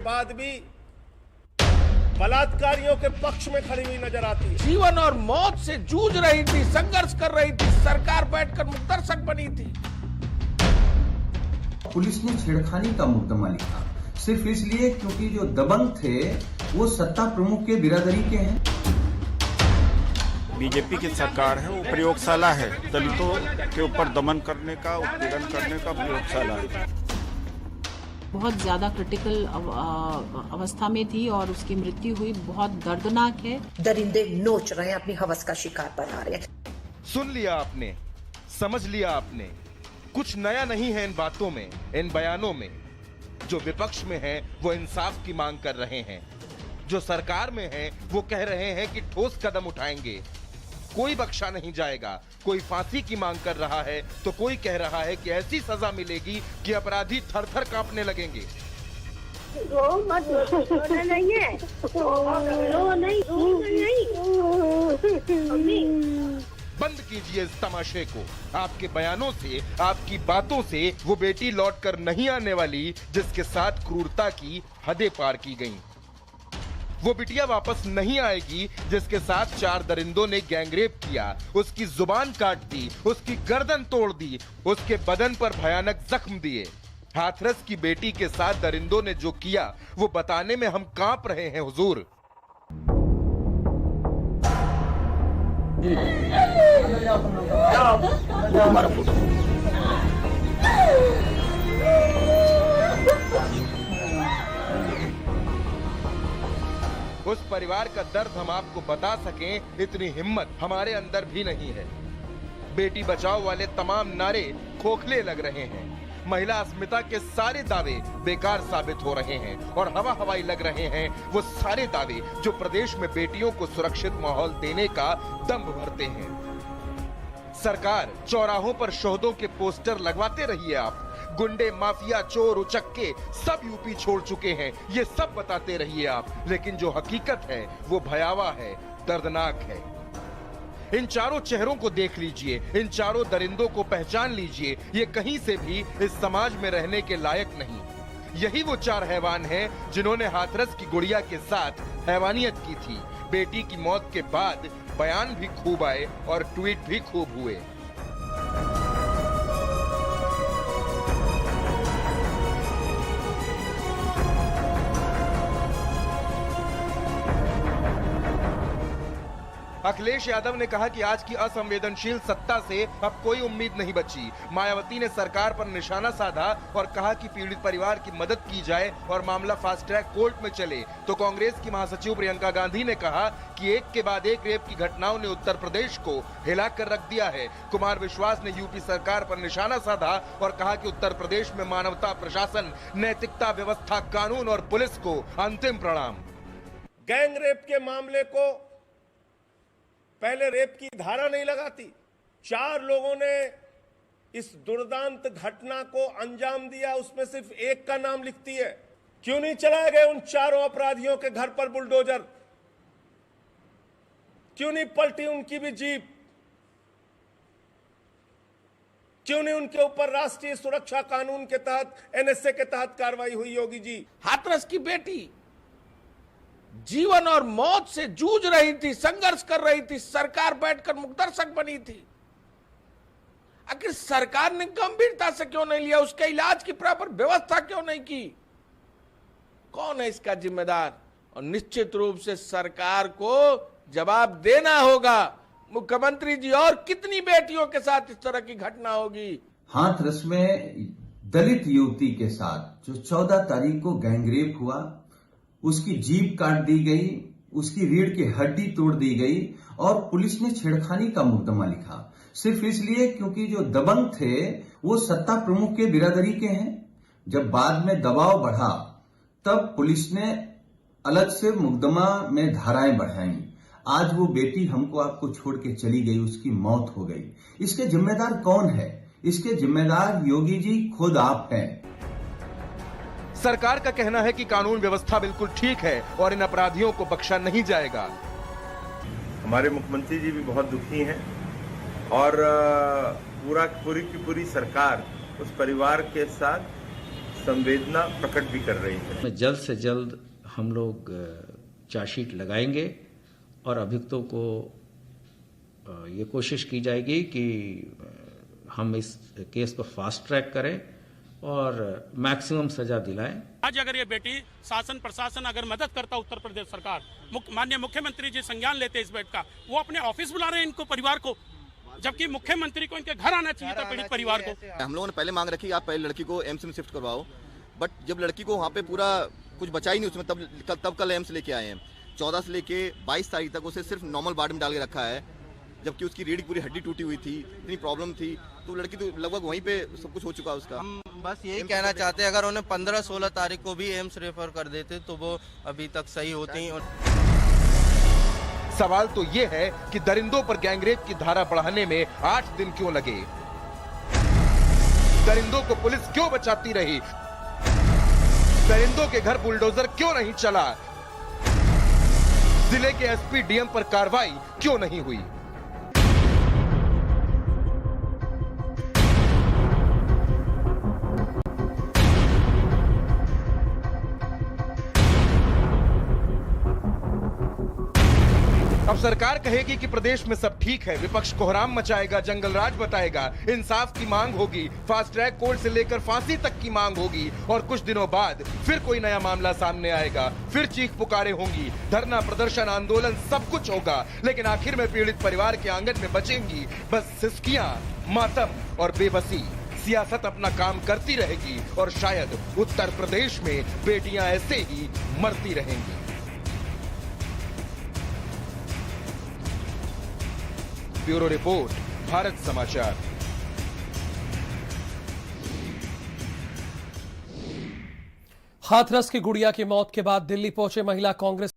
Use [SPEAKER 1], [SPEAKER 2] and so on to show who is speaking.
[SPEAKER 1] बाद भी बलात्कारियों के पक्ष में खड़ी हुई नजर आती है।
[SPEAKER 2] जीवन और मौत से जूझ रही थी, संघर्ष कर रही थी, सरकार बैठकर मुक्तदर्शक बनी थी।
[SPEAKER 3] पुलिस ने छेड़खानी का मुकदमा लिखा सिर्फ इसलिए क्योंकि जो दबंग थे वो सत्ता प्रमुख के बिरादरी के हैं।
[SPEAKER 4] बीजेपी की सरकार है, वो प्रयोगशाला है, दलितों के ऊपर दमन करने का, उत्पीड़न करने का प्रयोगशाला है।
[SPEAKER 5] बहुत ज्यादा क्रिटिकल अवस्था में थी और उसकी मृत्यु हुई। बहुत दर्दनाक है।
[SPEAKER 6] दरिंदे नोच रहे हैं, अपनी हवस का शिकार बना रहे हैं।
[SPEAKER 7] सुन लिया आपने, समझ लिया आपने, कुछ नया नहीं है इन बातों में, इन बयानों में। जो विपक्ष में है वो इंसाफ की मांग कर रहे हैं, जो सरकार में है वो कह रहे हैं कि ठोस कदम उठाएंगे, कोई बख्शा नहीं जाएगा। कोई फांसी की मांग कर रहा है तो कोई कह रहा है कि ऐसी सजा मिलेगी कि अपराधी थर-थर कांपने लगेंगे।
[SPEAKER 8] नहीं है,
[SPEAKER 7] बंद कीजिए इस तमाशे को। आपके बयानों से, आपकी बातों से वो बेटी लौट कर नहीं आने वाली जिसके साथ क्रूरता की हदें पार की गईं। वो बिटिया वापस नहीं आएगी जिसके साथ 4 दरिंदों ने गैंगरेप किया, उसकी जुबान काट दी, उसकी गर्दन तोड़ दी, उसके बदन पर भयानक जख्म दिए। हाथरस की बेटी के साथ दरिंदों ने जो किया वो बताने में हम कांप रहे हैं हुजूर। उस परिवार का दर्द हम आपको बता सकें इतनी हिम्मत हमारे अंदर भी नहीं है। बेटी बचाओ वाले तमाम नारे खोखले लग रहे हैं। महिला अस्मिता के सारे दावे बेकार साबित हो रहे हैं और हवा हवाई लग रहे हैं वो सारे दावे जो प्रदेश में बेटियों को सुरक्षित माहौल देने का दम्भ भरते हैं। सरकार चौराहों पर शोहदों के पोस्टर लगवाते रहिए आप। गुंडे, माफिया, चोर, उचक्के सब यूपी छोड़ चुके हैं, ये सब बताते रहिए आप। लेकिन जो हकीकत है वो भयावह है, दर्दनाक है। इन चारों चेहरों को देख लीजिए, इन चारों दरिंदों को पहचान लीजिए। ये कहीं से भी इस समाज में रहने के लायक नहीं। यही वो 4 हैवान हैं जिन्होंने हाथरस की गुड़िया के साथ हैवानियत की थी। बेटी की मौत के बाद बयान भी खूब आए और ट्वीट भी खूब हुए। अखिलेश यादव ने कहा कि आज की असंवेदनशील सत्ता से अब कोई उम्मीद नहीं बची। मायावती ने सरकार पर निशाना साधा और कहा कि पीड़ित परिवार की मदद की जाए और मामला फास्ट ट्रैक कोर्ट में चले। तो कांग्रेस की महासचिव प्रियंका गांधी ने कहा कि एक के बाद एक रेप की घटनाओं ने उत्तर प्रदेश को हिला कर रख दिया है। कुमार विश्वास ने यूपी सरकार पर निशाना साधा और कहा कि उत्तर प्रदेश में मानवता, प्रशासन, नैतिकता, व्यवस्था, कानून और पुलिस को अंतिम प्रणाम।
[SPEAKER 1] गैंग रेप के मामले को पहले रेप की धारा नहीं लगाती। 4 लोगों ने इस दुर्दांत घटना को अंजाम दिया, उसमें सिर्फ एक का नाम लिखती है। क्यों नहीं चलाए गए उन 4 अपराधियों के घर पर बुलडोजर? क्यों नहीं पलटी उनकी भी जीप? क्यों नहीं उनके ऊपर राष्ट्रीय सुरक्षा कानून के तहत, एनएसए के तहत कार्रवाई हुई? योगी जी,
[SPEAKER 2] हाथरस की बेटी जीवन और मौत से जूझ रही थी, संघर्ष कर रही थी, सरकार बैठकर मुक्तदर्शक बनी थी। आखिर सरकार ने गंभीरता से क्यों नहीं लिया? उसके इलाज की प्रॉपर व्यवस्था क्यों नहीं की? कौन है इसका जिम्मेदार? और निश्चित रूप से सरकार को जवाब देना होगा। मुख्यमंत्री जी, और कितनी बेटियों के साथ इस तरह की घटना होगी?
[SPEAKER 3] हाथरस में दलित युवती के साथ जो 14 तारीख को गैंगरेप हुआ, उसकी जीभ काट दी गई, उसकी रीढ़ की हड्डी तोड़ दी गई और पुलिस ने छेड़खानी का मुकदमा लिखा सिर्फ इसलिए क्योंकि जो दबंग थे वो सत्ता प्रमुख के बिरादरी के हैं। जब बाद में दबाव बढ़ा तब पुलिस ने अलग से मुकदमा में धाराएं बढ़ाई। आज वो बेटी हमको आपको छोड़ के चली गई, उसकी मौत हो गई। इसके जिम्मेदार कौन है? इसके जिम्मेदार योगी जी खुद आप हैं।
[SPEAKER 7] सरकार का कहना है कि कानून व्यवस्था बिल्कुल ठीक है और इन अपराधियों को बख्शा नहीं जाएगा।
[SPEAKER 9] हमारे मुख्यमंत्री जी भी बहुत दुखी हैं और पूरी की पूरी सरकार उस परिवार के साथ संवेदना प्रकट भी कर रही है।
[SPEAKER 8] जल्द से जल्द हम लोग चार्जशीट लगाएंगे और अभियुक्तों को ये कोशिश की जाएगी कि हम इस केस को फास्ट ट्रैक करें और मैक्सिमम सजा दिलाएं।
[SPEAKER 10] आज अगर ये बेटी शासन प्रशासन अगर मदद करता उत्तर प्रदेश सरकार, माननीय मुख्यमंत्री जी संज्ञान लेते इस बेट का, वो अपने ऑफिस बुला रहे हैं इनको परिवार को, जबकि मुख्यमंत्री को इनके घर आना चाहिए था पीड़ित परिवार को।
[SPEAKER 11] हम लोगों ने पहले मांग रखी आप पहले लड़की को एम्स में शिफ्ट करवाओ, बट जब लड़की को वहाँ पे पूरा कुछ बचा ही नहीं उसमें, तब कल एम्स लेके आए हैं। 14 से लेके 22 तारीख तक उसे सिर्फ नॉर्मल वार्ड में डाल के रखा है, जबकि उसकी रीढ़ की पूरी हड्डी टूटी हुई थी, इतनी प्रॉब्लम थी, तो लड़की तो लगभग वहीं पे सब कुछ हो चुका उसका।
[SPEAKER 12] हम बस यही कहना चाहते हैं, अगर उन्हें 15-16 तारीख को भी एम्स रेफर कर देते तो वो अभी तक सही होती।
[SPEAKER 7] सवाल तो ये है कि दरिंदों पर गैंगरेप की धारा बढ़ाने में 8 दिन क्यों लगे? दरिंदों को पुलिस क्यों बचाती रही? दरिंदों के घर बुलडोजर क्यों नहीं चला? जिले के एसपी डीएम पर कार्रवाई क्यों नहीं हुई? अब सरकार कहेगी कि प्रदेश में सब ठीक है, विपक्ष कोहराम मचाएगा, जंगल राज बताएगा, इंसाफ की मांग होगी, फास्ट ट्रैक कोर्ट से लेकर फांसी तक की मांग होगी, और कुछ दिनों बाद फिर कोई नया मामला सामने आएगा, फिर चीख पुकारे होंगी, धरना प्रदर्शन आंदोलन सब कुछ होगा, लेकिन आखिर में पीड़ित परिवार के आंगन में बचेंगी बस सिसकियां, मातम और बेबसी। सियासत अपना काम करती रहेगी और शायद उत्तर प्रदेश में बेटियां ऐसे ही मरती रहेंगी। ब्यूरो रिपोर्ट, भारत समाचार।
[SPEAKER 13] हाथरस की गुड़िया की मौत के बाद दिल्ली पहुंचे महिला कांग्रेस